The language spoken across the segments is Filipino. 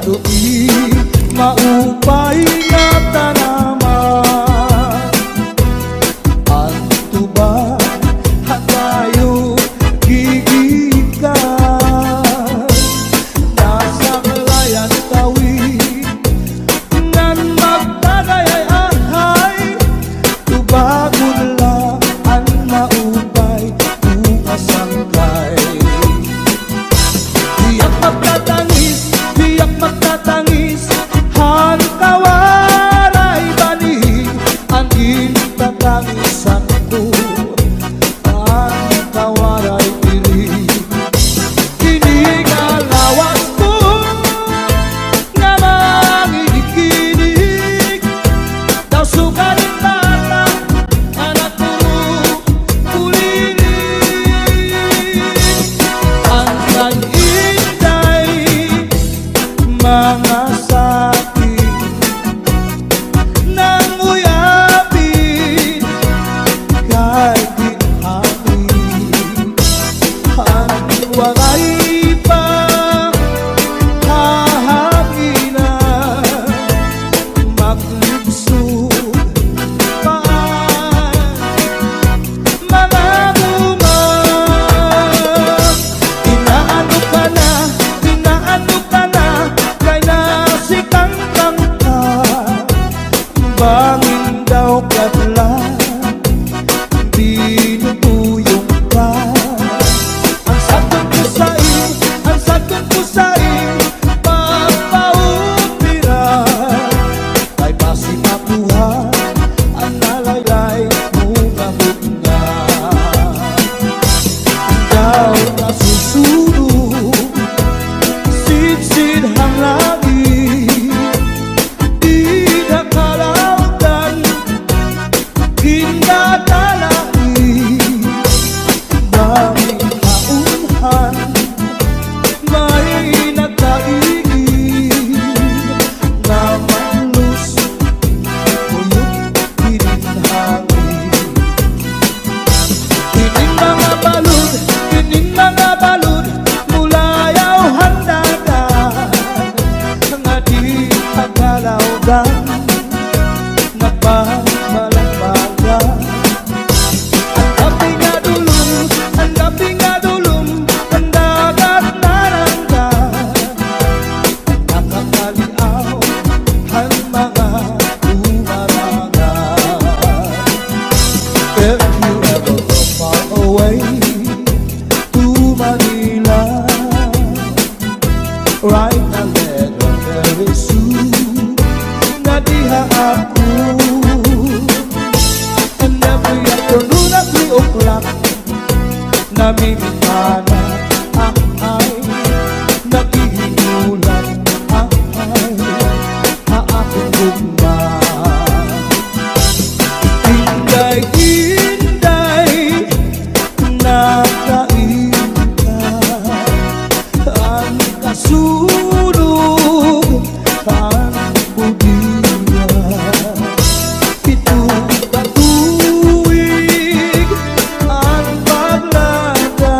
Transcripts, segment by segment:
kaduti maupay nga tanaman. Ang tuba hatayo gigikan nasa kalayan tawid ngan magtagay-ay tubagon lang ang maupay umasangkay. Tiyak magtatangis han kawaray bani ang intatangisan ko ang kawaray diri. Inigalawas ko nga mangikinig daw sugaling bata anak ko kulinig. Ang inday mga sakit nang uyapin kay di hapin. Ang wangay pa hahapinan maglubsog pa mga bumang. Inaano ka na kay nasikang kangka bangin daw kadlan binubuyong ka. Ang sagot ko sa'yo papaupiran kay basi makuha ang nalaylay mo nga bunga. Ikaw na susunod sid hang langit di nakalautan kinadalangin. Daming kaunhan may nagkaigin na malus uyok pininhangin. Kining mga balud mulayaw handagan nga di tagalawgan nagbabalagbagan. Ang gabi nga dulong ang dagat naranggan nakakaliaw ang mga umarangan. If you ever go far away to Manila, write a letter very soon na diha ako. And every afternoon at 3 o'clock namimitanan ang ay naghihinulan ang ay haakong gugma. Inday nakainta ang kasulog ang budiya. Itong katuwig ang paglada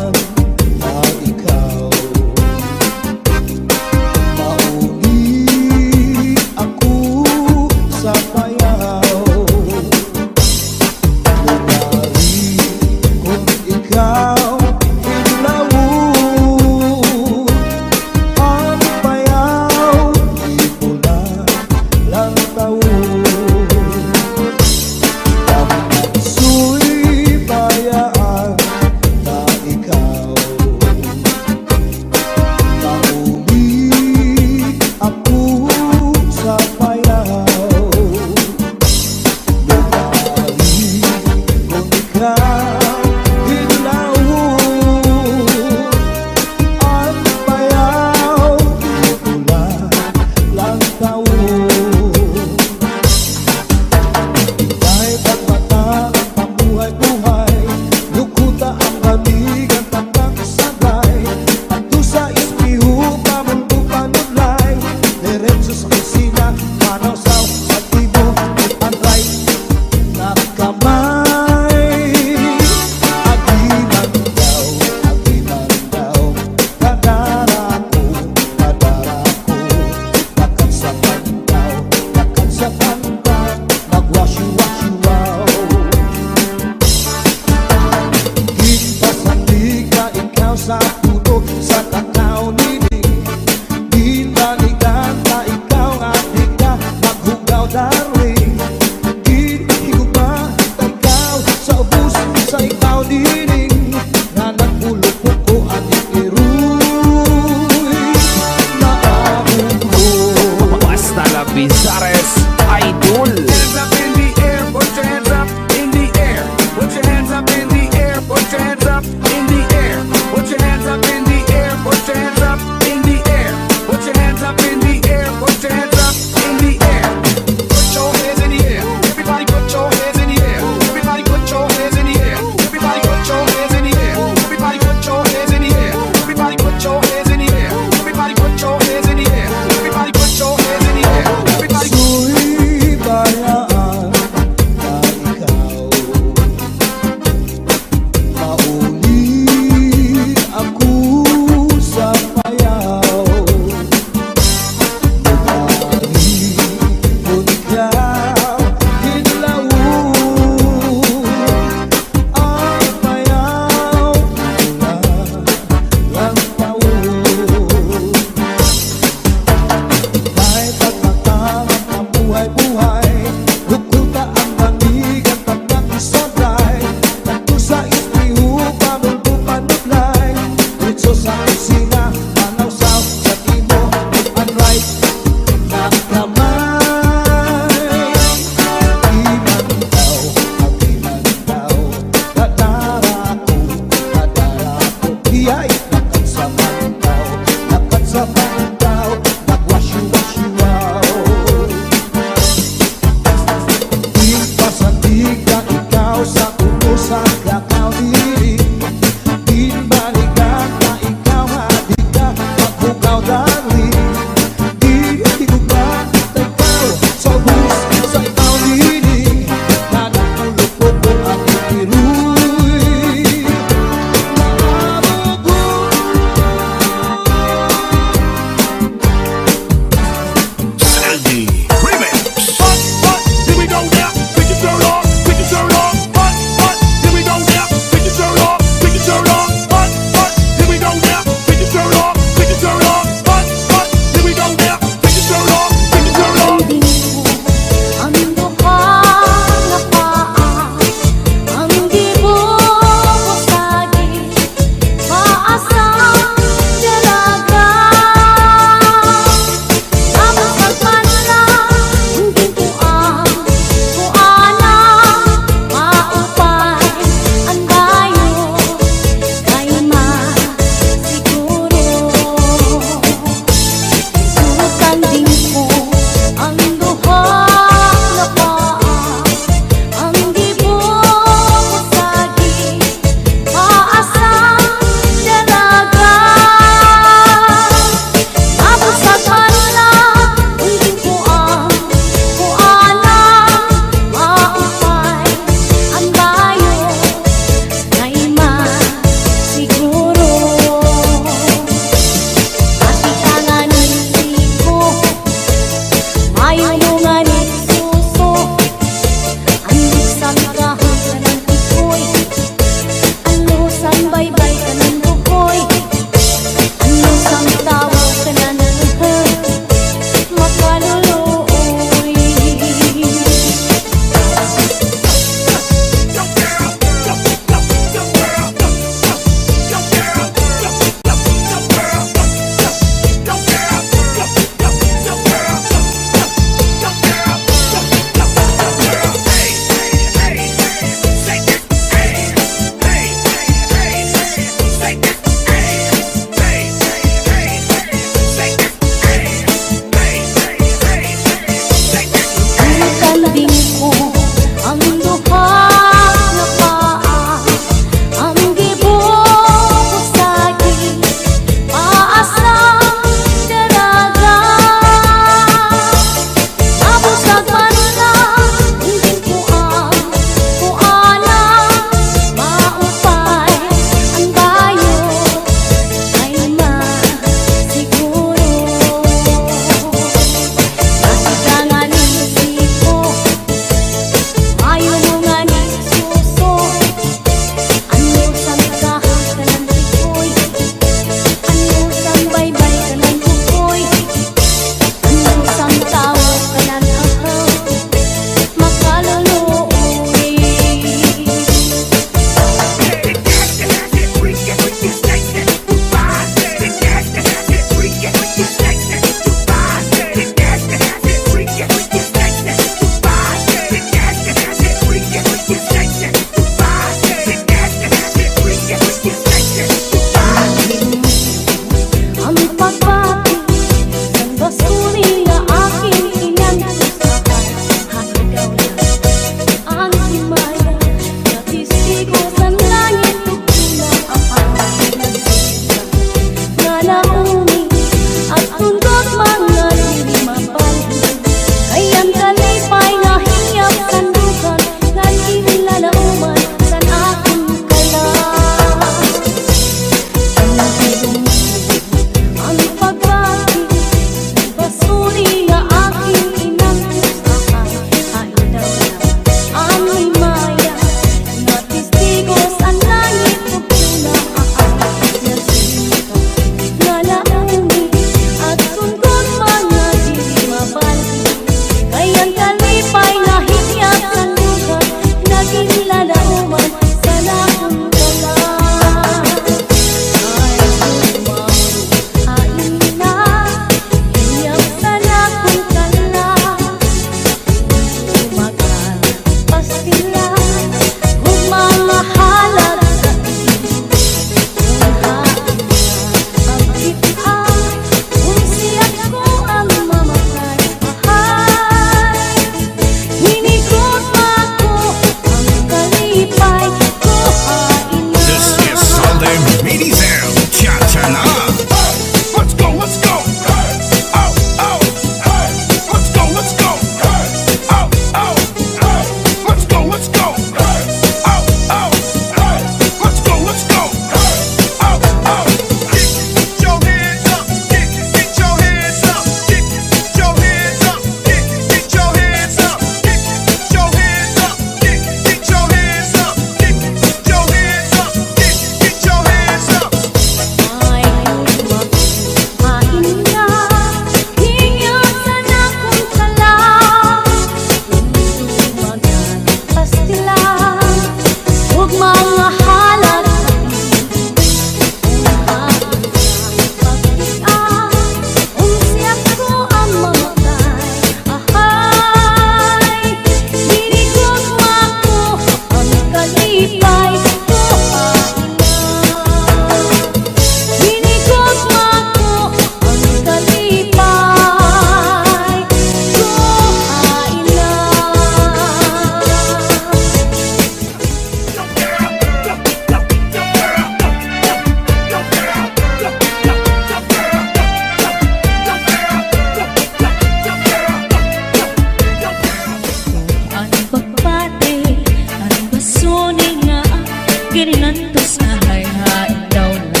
sa hayhain daw na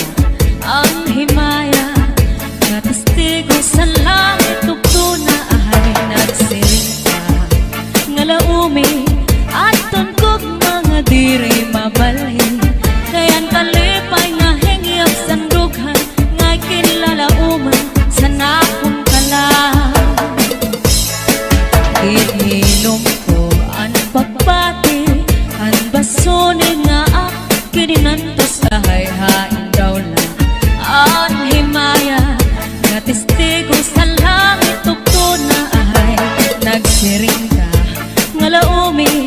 ang himaya nga testigo sa langit tugto na ahay nagsiring ka nga laumi aton kog mga diri mabalhin kayan kalipay nga hingyap sandughan nga kinlalauman sa nakong kalang ihilom ko ang pagbati ang basone nga kininantos sa hayhain daw na ang himaya nga testigo sa langit tugto na ahay nagsiring ka nga laumi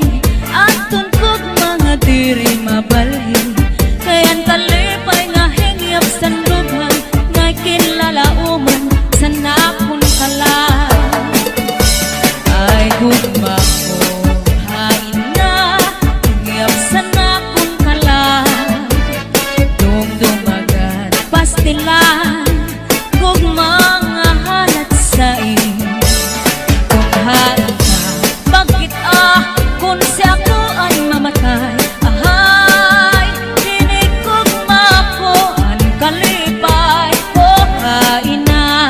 aton kog mga diri mabalhin kayan kalipay nga hingyap sandughan nga kinlalauman sa nakon kalang ay gugma ko hain na hingyap sa nakon kalang dumdumagan pastilan kog mga halat sa kung hain ka bakit kung siya ko ay mamatay ahay dinig kog mako ang kalipay ko hain na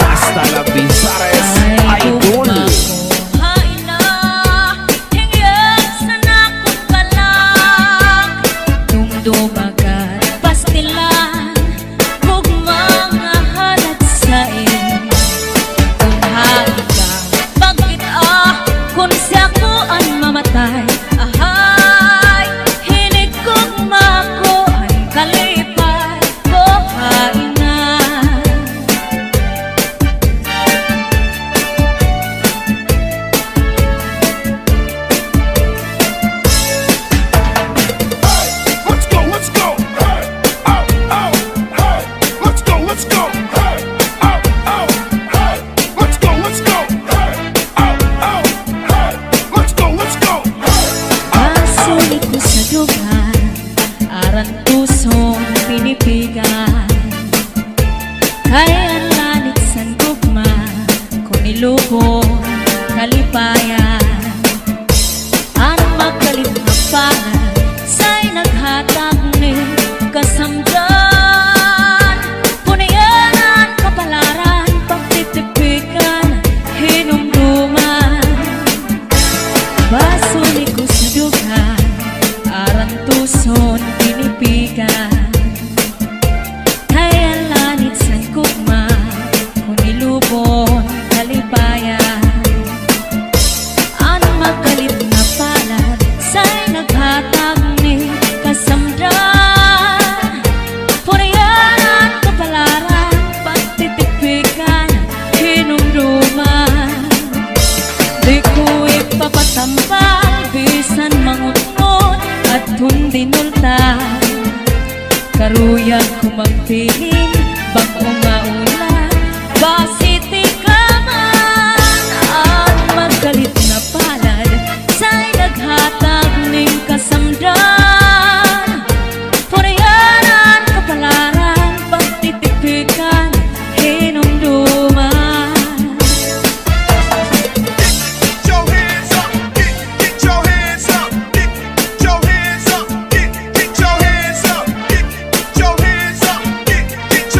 Hasta la Binzares Idol. hain na hingyap sa nakong kalang dumdumagan pastilan kog mga halat sa kung hain ka bakit kung siya ko ang mamatay ahay hinig kog mako ang kalipay ko hain na Let's go, let's go. Hey, oh, oh, hey. Let's go, let's go. Hey, oh, oh, hey. Let's go, let's go. Hey, oh, oh, hey. Let's go, let's go. Hey, Pasulit ko sa dugan aran pusong pinipigan kaya ang lanit sa gugma kung ilubong kalipayan ang magkalit na pangan sa'y naghatag ni kasamdan punayanan kapalaran pagtitipikan hinumduman basulit ko sa dugan aran tuson pinipigan kaya lanit sa gugma kung ilubon kalipayan ang magkalit na palad sa'y naghatag ni kasamdan punayanan kapalaran pagtitipikan hinumduman di ko ipapatampal bisan mangutnot at hundinultan karuyag ko magpiling bako nga ulan basiti ka man ang magkalit na palad sa'y naghatag ning kasamdan punayanan kapalaran pagtitipikan hinumduman get your hands up. Get your hands up. Get your hands up. Get your hands up. Get your hands up. Get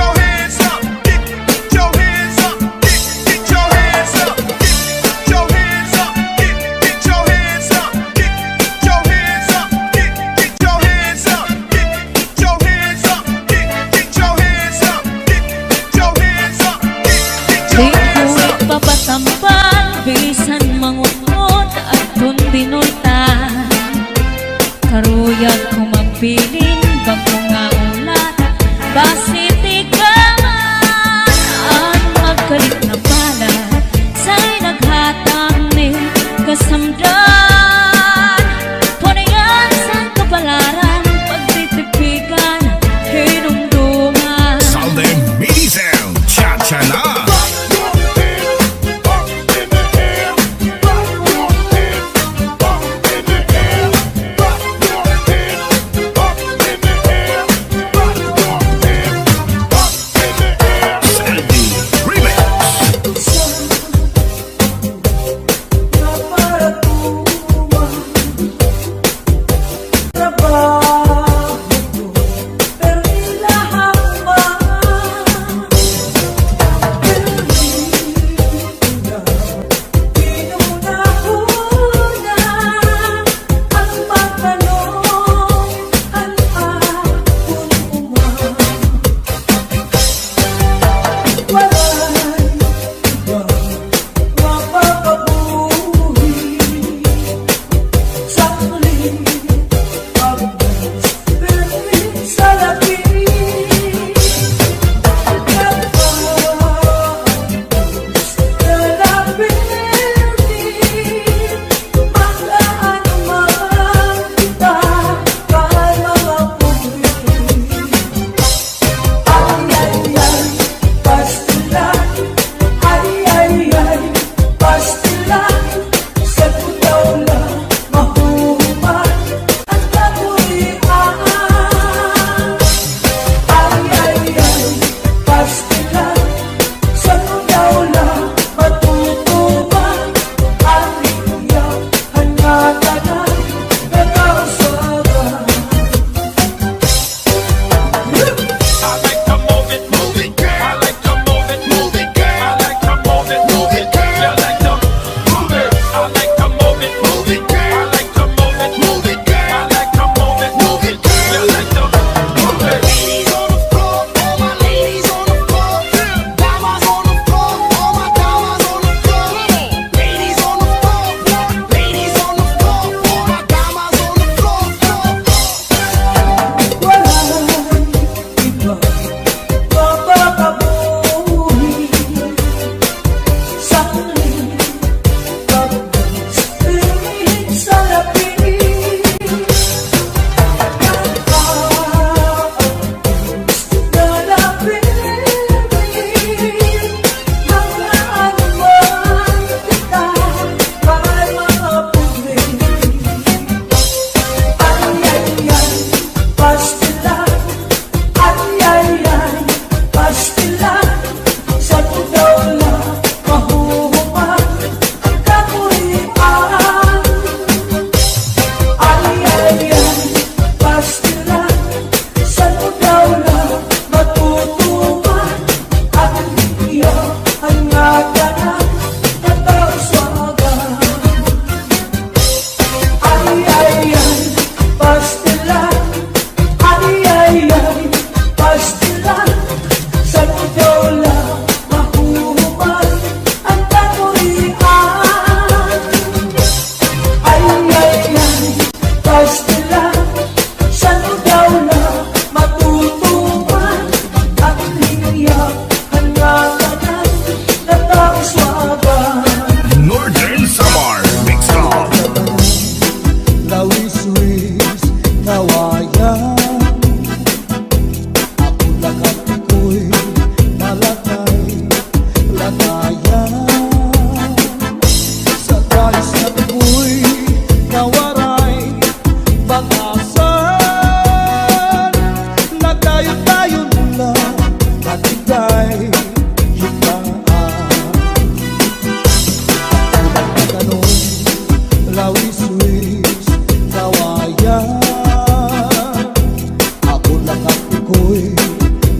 ko'y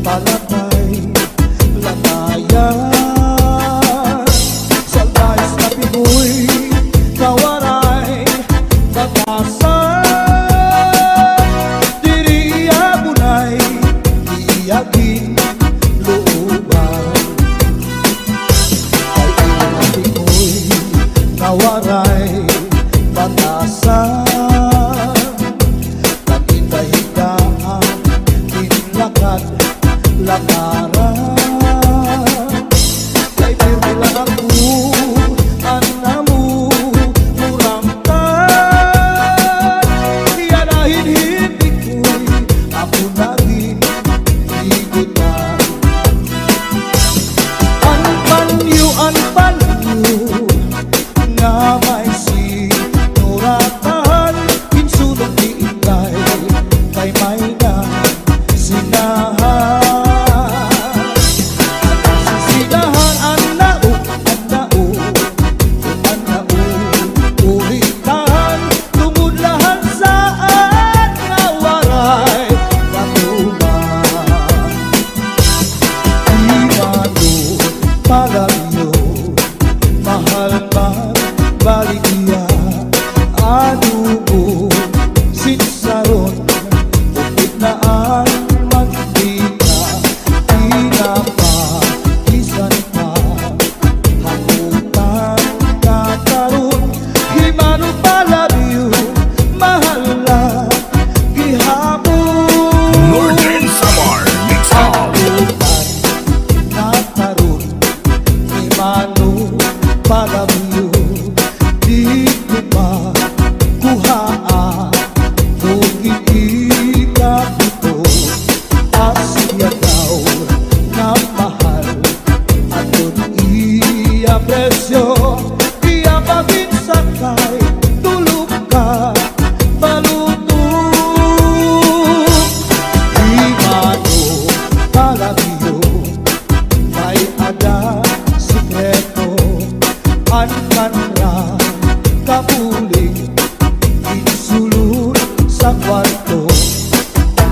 palagay lagayan. Sa dais na pinoy kawaray batasan, diri agunay iyagin looban. Ay inati ko'y kawaray batasan, naghinda-hindaan tinlakad lakaran. Kay pirmi lang ako anamu muramtan, iyanahin hindi ko'y ako naging higutan. Ang panyo nga may sinuratan, kinsulong diintay kay may na sinahan. Sisilahan ang nao, ulitan, tumudlahan saan nga waray katuman. Imano palagyo, mahal man baligya, anubo sinsaron, upit na ang magdita, pinapakisan pa, hamutan kakaroon. Himano palagyo, mahal na gihapon. Northern Samar Mix Hall. Nataron, imano palagyo, di ko pa kuhaan, kung iikap ito, Asya daw na mahal, aton iya presyo, iya pabinsan kay tulog ka balutong. Imano palagyo, may ada sikreto, ankanra kapuling insulod sa kwarto.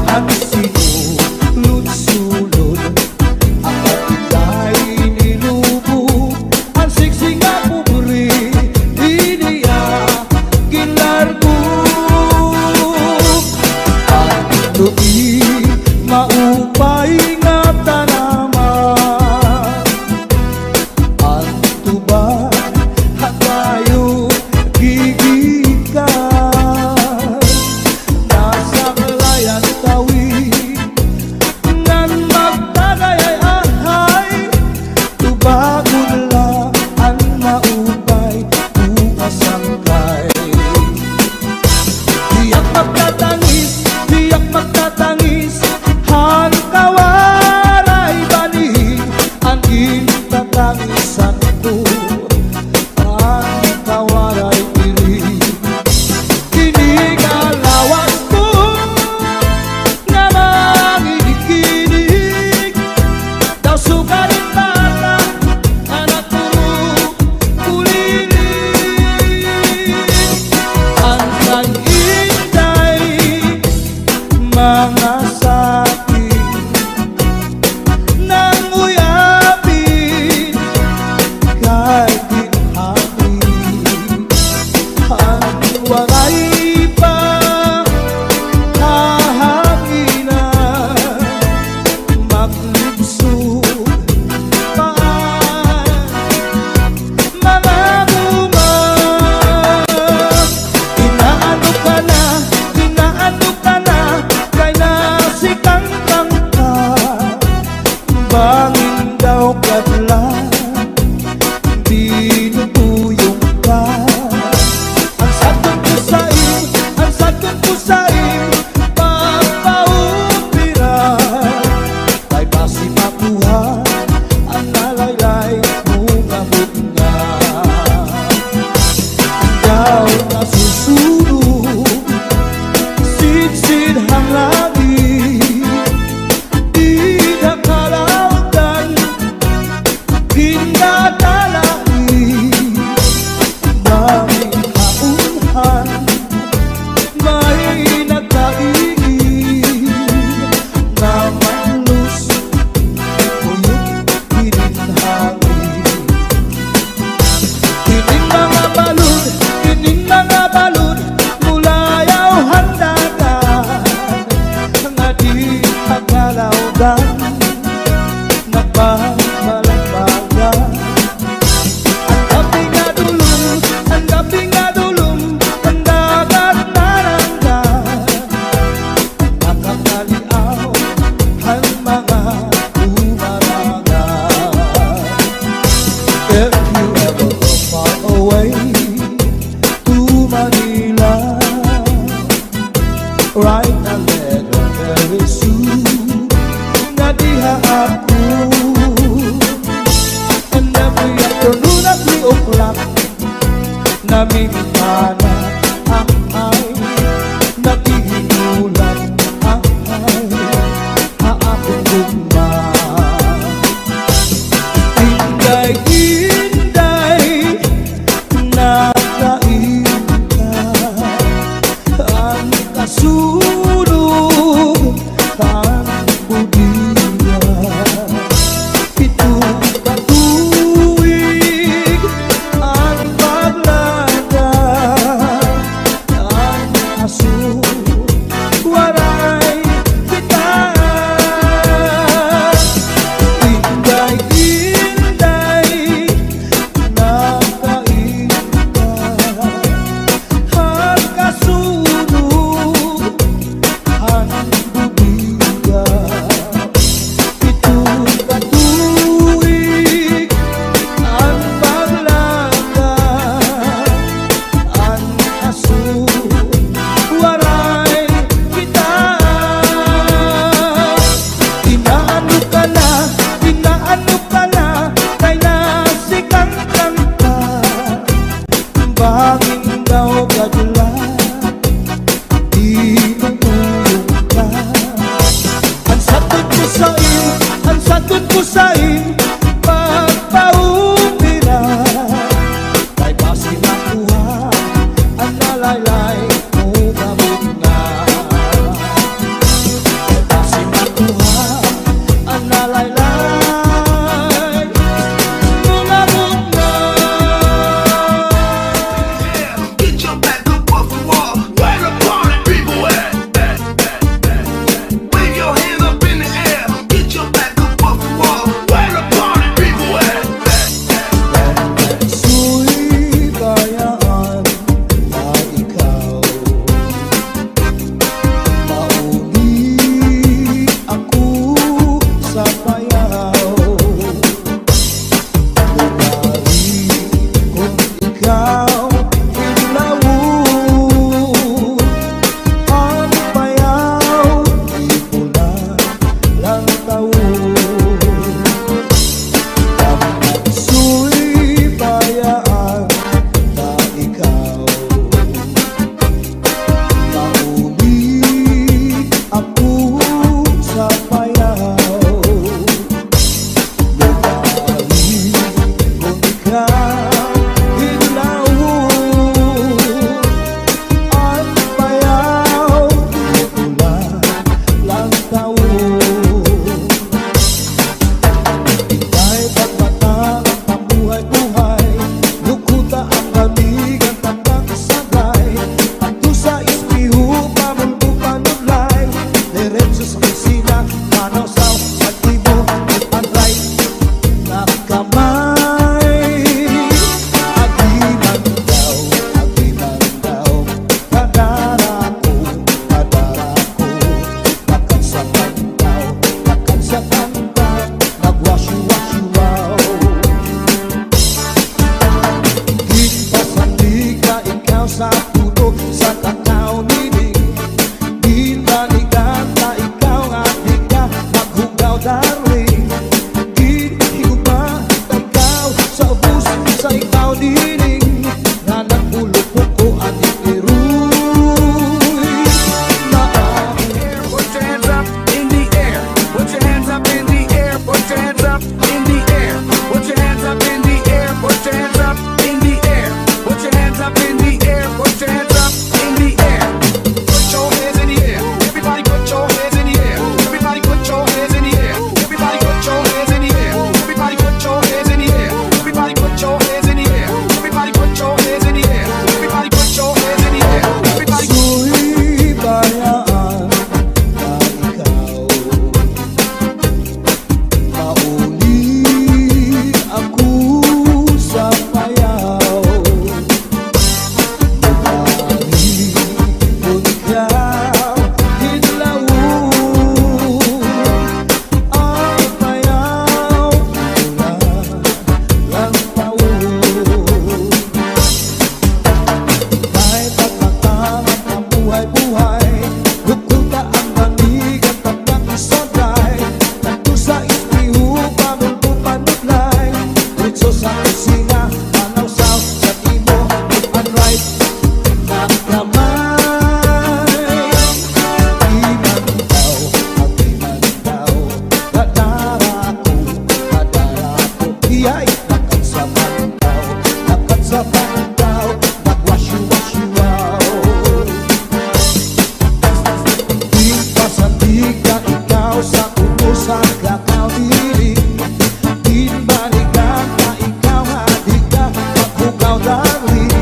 Ang sinulod-sulod, ang kapitay nilubog, ang siksi nga pobre, iniya ginlargog. Ang lubi maupay nga tanaman, ang tuba hatayo gigikan. Nasa kalayan tawid ngan magtagayay-ahay, tubagon lang ang maupay bukas angkay. Tiyak magtatangis, han kawan. naman lus uyok hininhangin. Kining mga balud mula yaw handagan nga di agalawdan nagbabalagbagan. Ang gabi nga dulong ang dagat naranggan nakakaliaw ang mga umarangan. If you ever go far away to Manila, write a letter very soon nga diha ako. And every afternoon at 3 o'clock namimana ang ay nagihinulan ang ay haakong gugma. Inday-inday nakainda ang kasulog ang budiya. Pitong batuig ang paglada ang aso waray kita. Inday-inday nakainda ang kasulog ang budiya. Pitong batuig ang paglada ang aso waray kita. Inaano ka na kay nasikang kanta banging daw kadula di matulog ka. Ang satod ko sa'yo pagpaumira kay basi nakuha ang nalaylay mo gamot na. Kay basi nakuha ang nalaylay mo gamot na. Get your back up off the wall. Where the party people at? Wave your hands up in the air. Get your back up off the wall. Where the party people at? Su'y bayaan na ikaw mauli ako sa payaw. Lumari kung ikaw inlawon ang payaw di pula lang taon. Su'y bayaan na ikaw mauli ako sa payaw. Lumari kung ikaw inlawon ang payaw di pula lang taon. Ika'y pagmata ang pabuhay-buhay, lukuta ang lamig ang tandang sagay. At sa ispiho, pamulbo panulay, diretso sa kusina, manasaw, pag-ibo, ipantay na kamay. Agiman daw, kadara ko, nakagsakan daw, nagwasyu-wasyu-waw. Ginpasandig ka ikaw sa puno, sa kakao nining. Ginbalikan ka ikaw at di ka maghugaw, darling. Ginhiguba ikaw sa ubus, sa ikaw nining. Na nagpulupok ko at ikiruy na Put your hands up in the air. Put your hands up in the air. Put your hands up in the air. Put your hands up in the air. Put your hands up in the air. Put your hands up in the air. Put your hands up in the air. Put your hands in the air. Everybody put your hands in the air. Everybody put sa kakaudiling. Di balikan na ikaw hati ka maghugaw darling.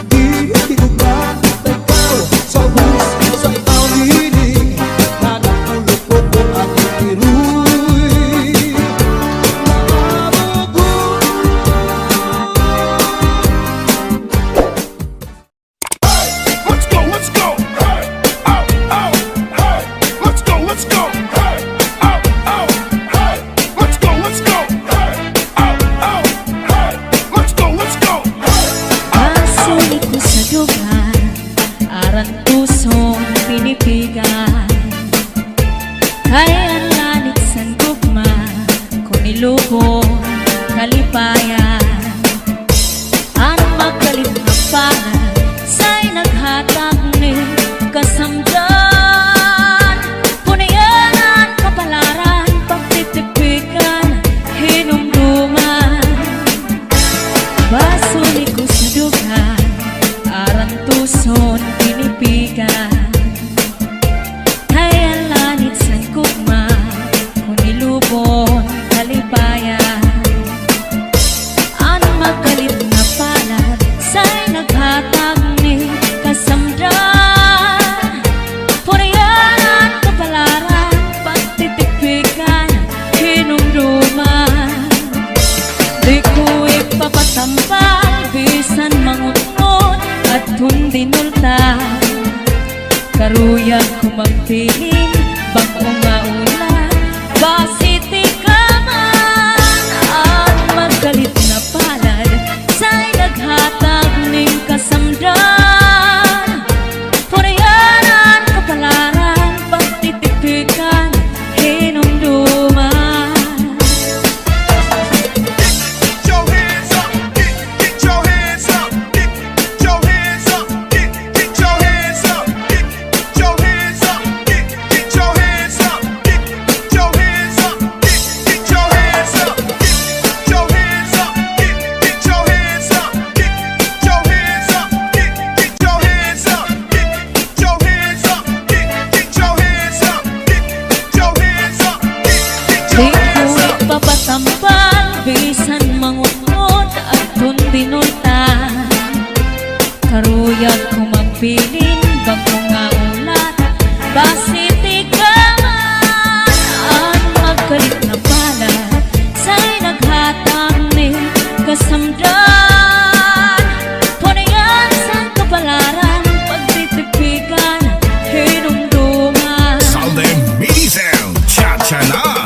Di higugan na ikaw sa bus sa ikaw diling. Nanapulupot ko ang ikiruy. Maamugun. Let's go, let's go. Hey, out, out, hey. Let's go, let's go. Hey, out, out, hey. Let's go, let's go. Hey, out, out, hey. Let's go, let's go. Hey, Pasulit ko sa dugan, aran pusong pinipigan. Kaya ang lanit sa gugma, kung ilubong kalipayan. Ang magalit na pangan, sa'y naghatag ni kasamdan. Punayanan, kapalaran, pagtitipikan, hinumduman. Basulit ko sa dugan, aran tuson pinipigan. Kaya lanit sa gugma, kung ilubon kalipayan. Ang magalit na palad, sa'y naghatag ni kasamdan. Punayanan, kapalaran, pagtitipikan, hinumduman. Di ko ipapatampal, bisan mangutot at hundinulta. Karuyag ko magpiling, bako nga ulan, basiti ka man. Ang magalit na palad, sa'y naghatag ning kasamdan. Punayanan, kapalaran, pagtitipikan, hinumduman. get your hands up. Get your hands up. Get your hands up. Get your hands up. Get your hands up. Get your hands up. Get your hands up. Get your hands up. Get your hands up. Get your hands up. Get your hands up. Get your hands up. Get your hands up. Get your hands up. Get your hands up. Get Di your hands ko up. ipapatampal, bisan mangutot at hundinulta. Karuyag ko magpiling, bangko nga ulat, basiti ka man. Ang magalit na palad, sa'y naghatag ni kasamdan. Punayan sa kapalaran, pagtitipikan, hinumduman. Salde Mini Sound, cha-cha na.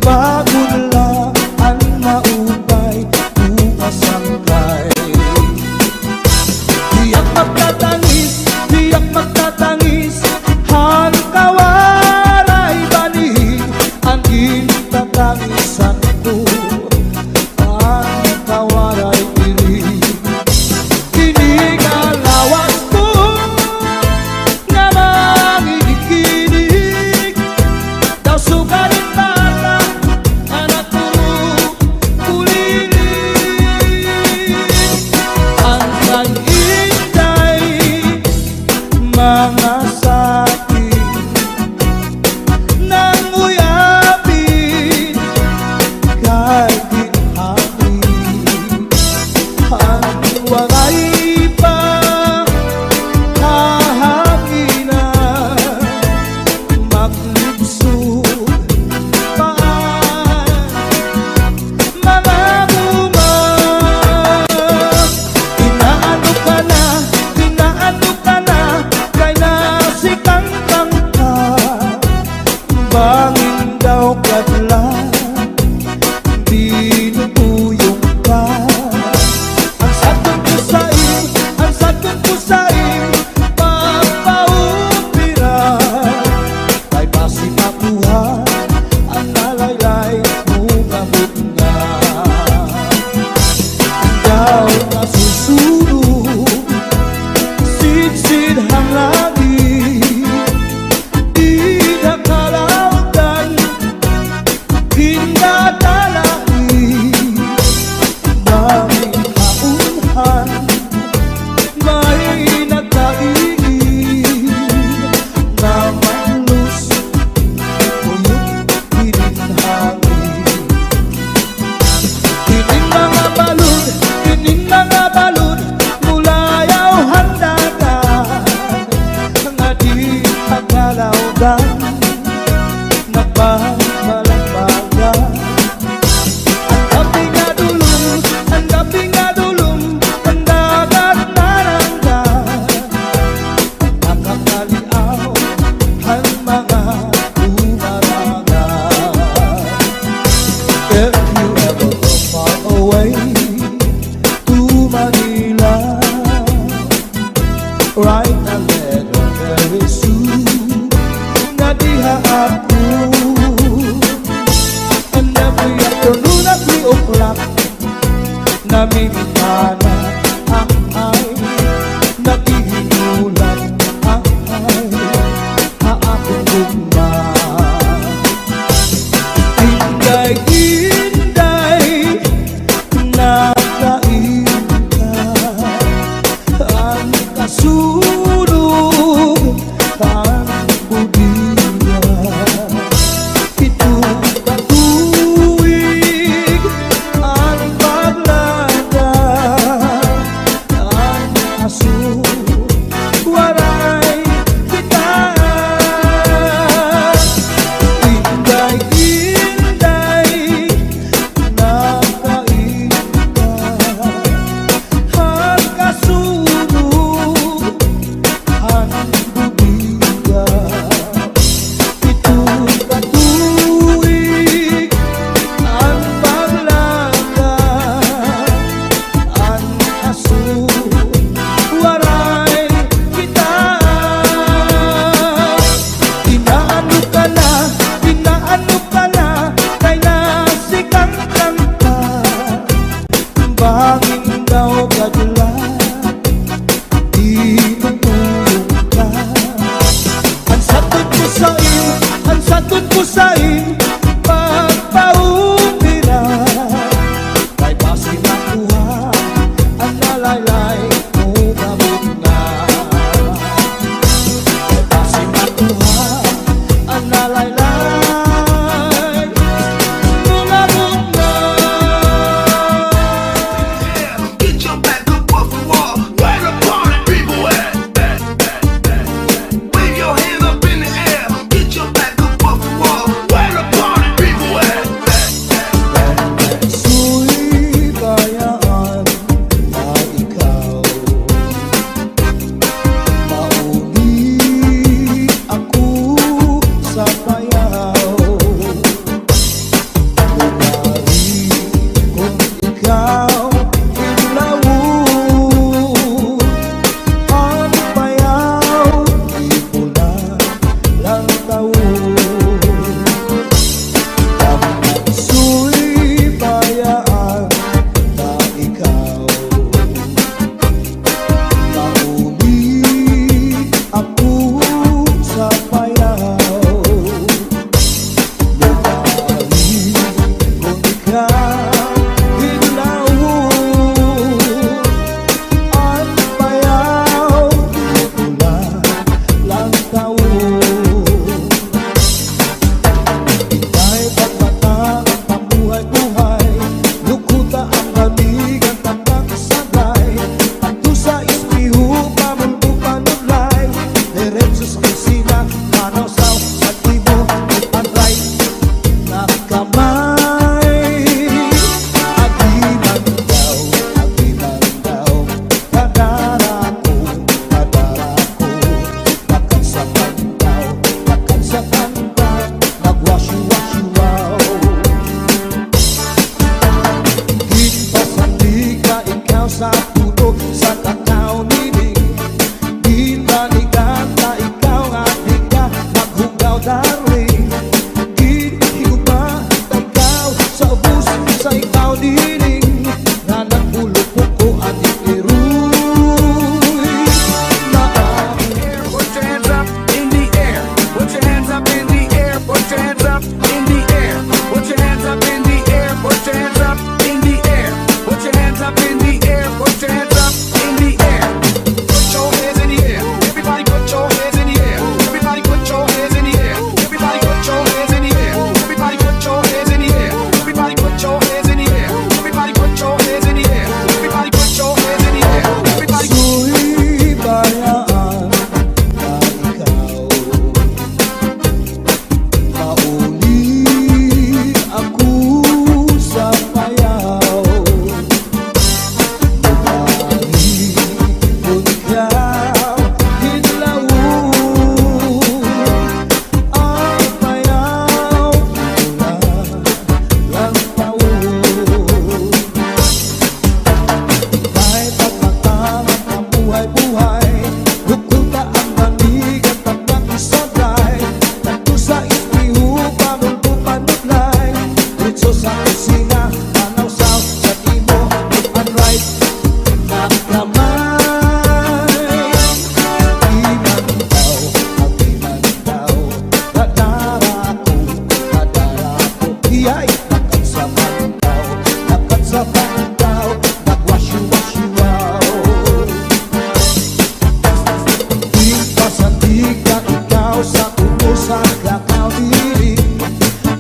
pagod lang ang maupay bukas ang kay. Tiyak magtatangis han kawaray banig ang gintatangisan ko, ang kawaray pilig. Inigalawas ko nga manginig-inig daw sugalit bata anak ko kulilig. Ang kay-inday mga sakit nang uyapin kay ginhangin. Ang wangay pa kahanginan maglibsod pa mga gumang. Inaano ka na kay nasikang kang ka, bangin daw kadlan binubuyong ka. Ang sakon ko sa'yo papaupiran kay basi makuha ang nalaylay mo ngamot nga. Ikaw na susunod sidsid hang langit, di nakalautan kinadalain. Daming kaunhan may nagkaingin na manlus uyok pininhangin. Kining mga balud mulayaw handagan nga di akalawdan nagbabalambagan. Ang gabi nga dulong ang dagat naranggan, nakakaliaw ang mga umarangan. If you ever go far away to Manila, write a letter very soon na diha ako. And every afternoon at 3 o'clock namimintana ang ay naghihinulan ang ay haakong gugma. Inday nakain ka ang kasulog ang budiya. Ito batuig ang paglagay sa kusina, manawsaw sa imo, left and right, nakamay. Di man daw, nadara ko, iyay, nakat sa pandaw, nagwasyo-wasyo-waw. Di pasandig ka ikaw sa utos sa kakao dili,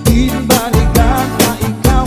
di balikan ka ikaw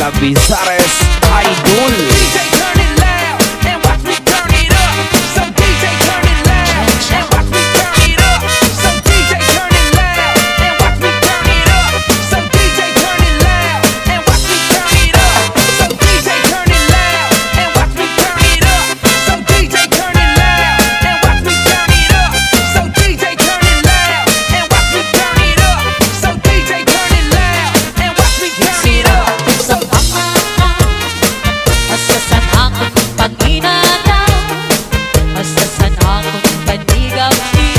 Abizares Idol. DJ turn it loud and watch me turn it up. So DJ turn it loud and watch me turn it up. So DJ turn it loud and watch me turn it up. So DJ turn it loud and watch me turn it up. So DJ turn it loud and watch me turn it up. So DJ turn it loud and watch me turn it up. So DJ turn it loud and watch me turn it up. So DJ turn it loud and watch me turn it up. Sa pangaka, masasan akong pag-inada, masasan akong panigaw di,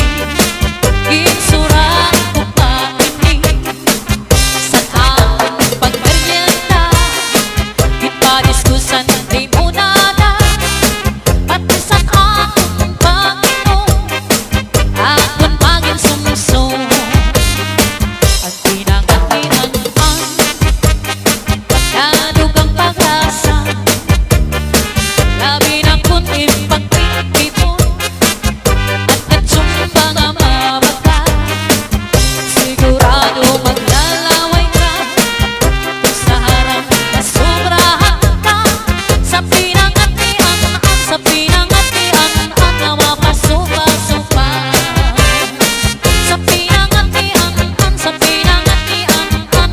insura ko pakinig, san akong pagmerienda, ipadiskusan di muna na, pati san akong Panginoon, akong maging sumusun, at pinangatinan nadugang pag-asa, labi ng kunting pagtitipon, at nagsumbang ang mamaga. Sigurado maglalaway ka, sa harap masubrahan ka, sa pinangatian na mapasupa-supa. Sa pinangatian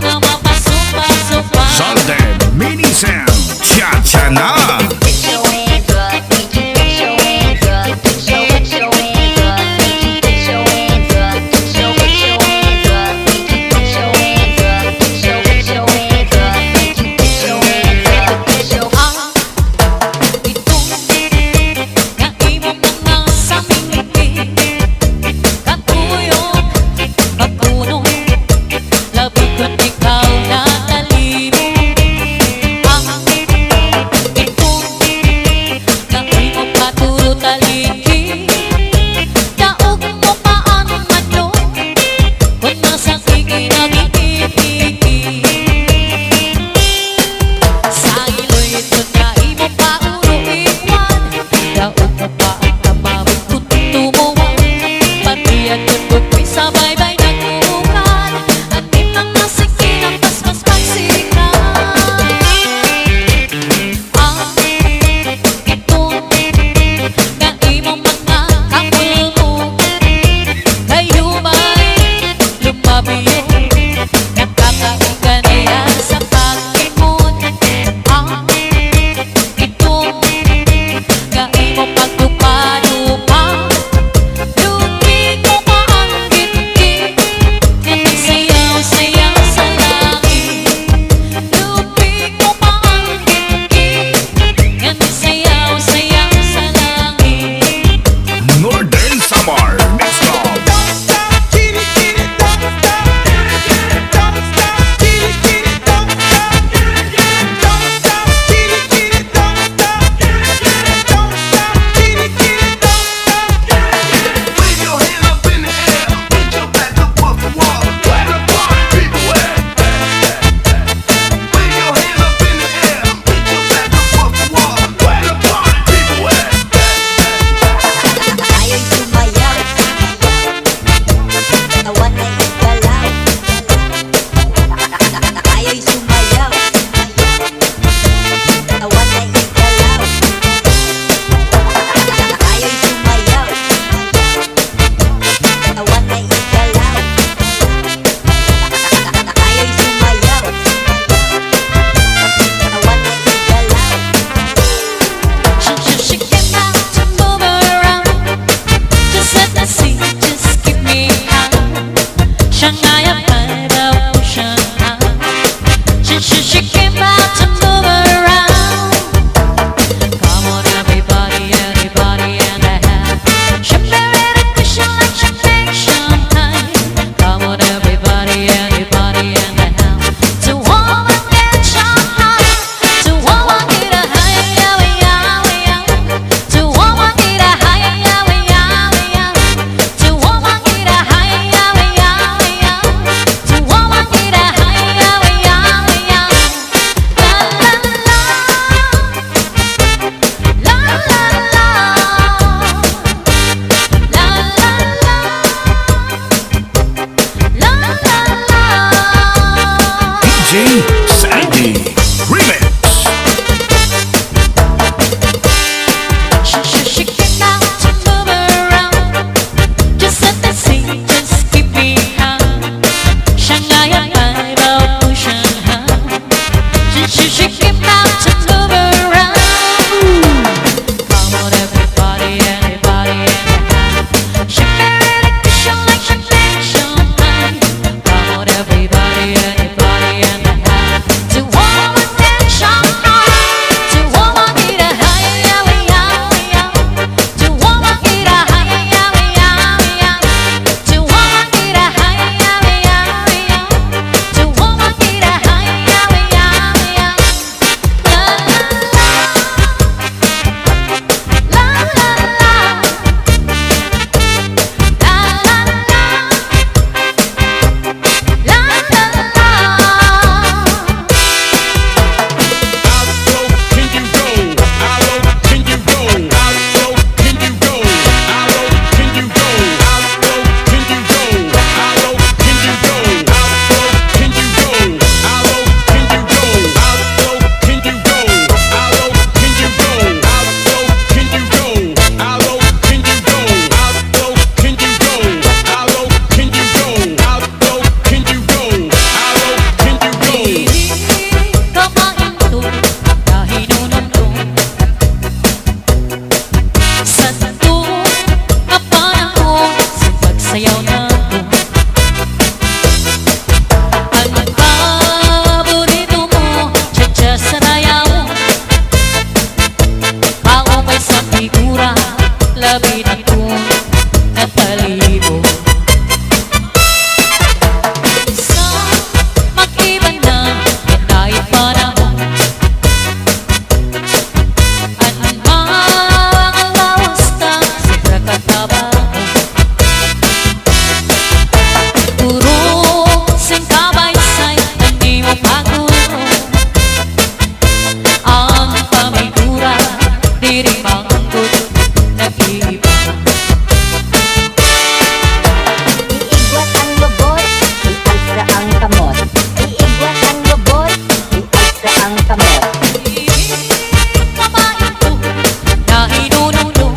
na mapasupa-supa. Sunday Mini Sound Cha-Cha Na. Put your hands up, put your hands up, put your hands up, put your hands up, put your hands up, put your hands up, put your hands up, put your hands up, put your Nga imong mga samingiti, katuyong pagpuno, labi ko't ikaw na talimo. Ito nga imong paturo taliki, daog mo pa ang ano, kung nasang ikinagikipiki. Sa iloy ito nga imo pa uruiwan, daog mo pa ang kamawin kung tumuwan, pati at yun kung may sabay-bay nagbukan, at imang nasikin ang paspas pagsikan. Ito nga imong mga kapulmo, kayo ba'y lumabiyo, nakakaiganaya sa pag-imon. Ito nga imong paglupa-lupa, lupi ko pa ang gitgit, sayaw-sayaw sa langit. Lupi ko pa ang gitgit, sayaw-sayaw sa langit. Northern Samar Mix Club. Don't stop, chitty chitty, don't stop. Don't stop, chitty chitty, don't stop. Don't stop, chitty chitty, don't stop. Don't stop, chitty chitty, don't stop. Wave your hand up in the air. Get your back up off the wall. Where the party people at? Wave your hand up in the air. Get your back up off the wall. Where the party people at? Ayaw sumayaw, katawan na igalaw. Ayaw sumayaw, katawan na igalaw. Ayaw sumayaw, katawan na igalaw. Ayaw sumayaw, katawan na igalaw. She came out to move around, just let me see, just give me out. Shanghai, Shanghai. She came out to move around. Come on, everybody, everybody in the house. She married a Christian like she makes Shanghai. Come on, everybody, everybody in the house. To woman in Shanghai, to woman in a high, to woman in a high, to woman in a high, to woman in a high, la la She came out to move around. Come on, everybody, anybody in the house. She carried a cushion like she mentioned mine. Come on, everybody, anybody in the house. To all attention, to all I need a high, to all I need a high, to all I need a high, to all I need a high. Labi na kung natalibo sa mag-iba na dahil panahon. At ang mga lawas na sobra katabaho. Puro singkabay-say na di mo pagulo. Ang pamigura di rin manggut nag-iiba. Iigwat ang lubot, ialsa ang kamot. Iigwat ang lubot, ialsa ang kamot. Babae ko na hinunulo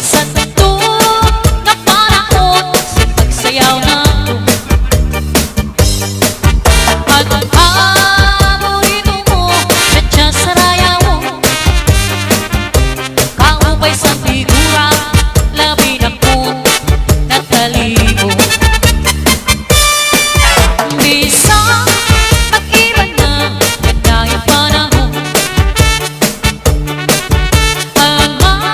sa tato na panahon sa pagsayaw na to. At ang paborito mo sadya sa raya mo. Kaubay sa figura, labi na po natalibo. Bisa mag-iba na dahil panahon. Ang mga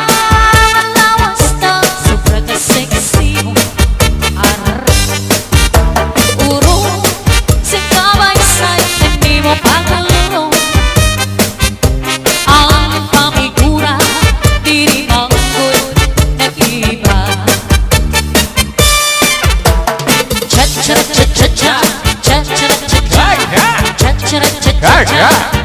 lawas na sobra ka-sexy mo. Uro singkabay-say na di mo pagulo. Ang pamigura di rin manggut nag-iba. Cha-cha-cha-cha-cha, cha-cha-cha-cha, cha-cha-cha-cha-cha.